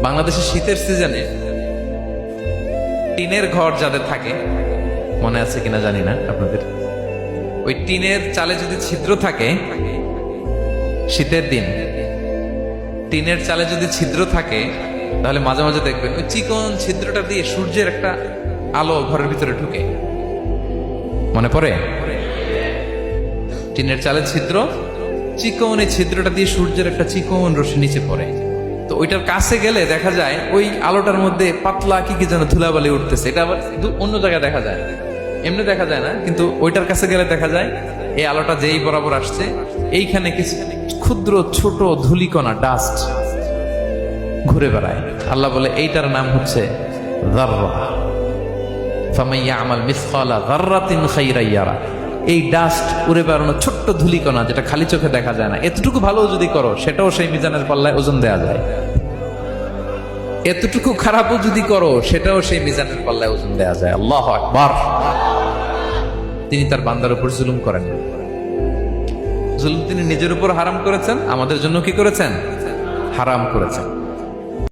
বাংলাদেশের শীতের সিজনে টিনের ঘর যাদের থাকে, মনে আছে কিনা জানি না আপনাদের, ওই টিনের চালে যদি ছিদ্র থাকে, শীতের দিন টিনের চালে যদি ছিদ্র থাকে, তাহলে মাঝে মাঝে দেখবেন ওই চিকন ছিদ্রটা দিয়ে সূর্যের একটা আলো ঘরের ভিতরে ঢুকে। মনে পড়ে? টিনের চালের ছিদ্র, চিকন এই ছিদ্রটা দিয়ে সূর্যের একটা চিকন রশ্মি নিচে পড়ে। তো ওইটার কাছে গেলে দেখা যায় ওই আলোটার মধ্যে পাতলা কি কি যেন ধুলাবালি উঠতেছে। এটা আবার অন্য জায়গায় দেখা যায়, এমনি দেখা যায় না, কিন্তু ওইটার কাছে গেলে দেখা যায় এই আলোটা যেই বরাবর আসছে, এইখানে কিছু ক্ষুদ্র ছোট ধূলিকণা, ডাস্ট ঘুরে বেড়ায়। আল্লাহ বলে এইটার নাম হচ্ছে যাররা। ফামান ইয়ামাল মিসকালা যাররাতিন খাইরান ইয়ারা। এই ডাস্ট উড়ে বেড়ানো ছোট্ট ধূলিকণা, যেটা খালি চোখে দেখা যায় না, এতটুকু ভালো যদি করো সেটাও সেই মিজানের পাল্লায় ওজন দেয়া যায়। এতটুকু খারাপও যদি করো সেটাও সেই মিজানের পাল্লায় ওজন দেয়া যায়। আল্লাহু আকবার। তিনি তার বান্দার উপর জুলুম করেন না। জুলুম তিনি নিজের উপর হারাম করেছেন, আমাদের জন্য কি করেছেন? হারাম করেছেন।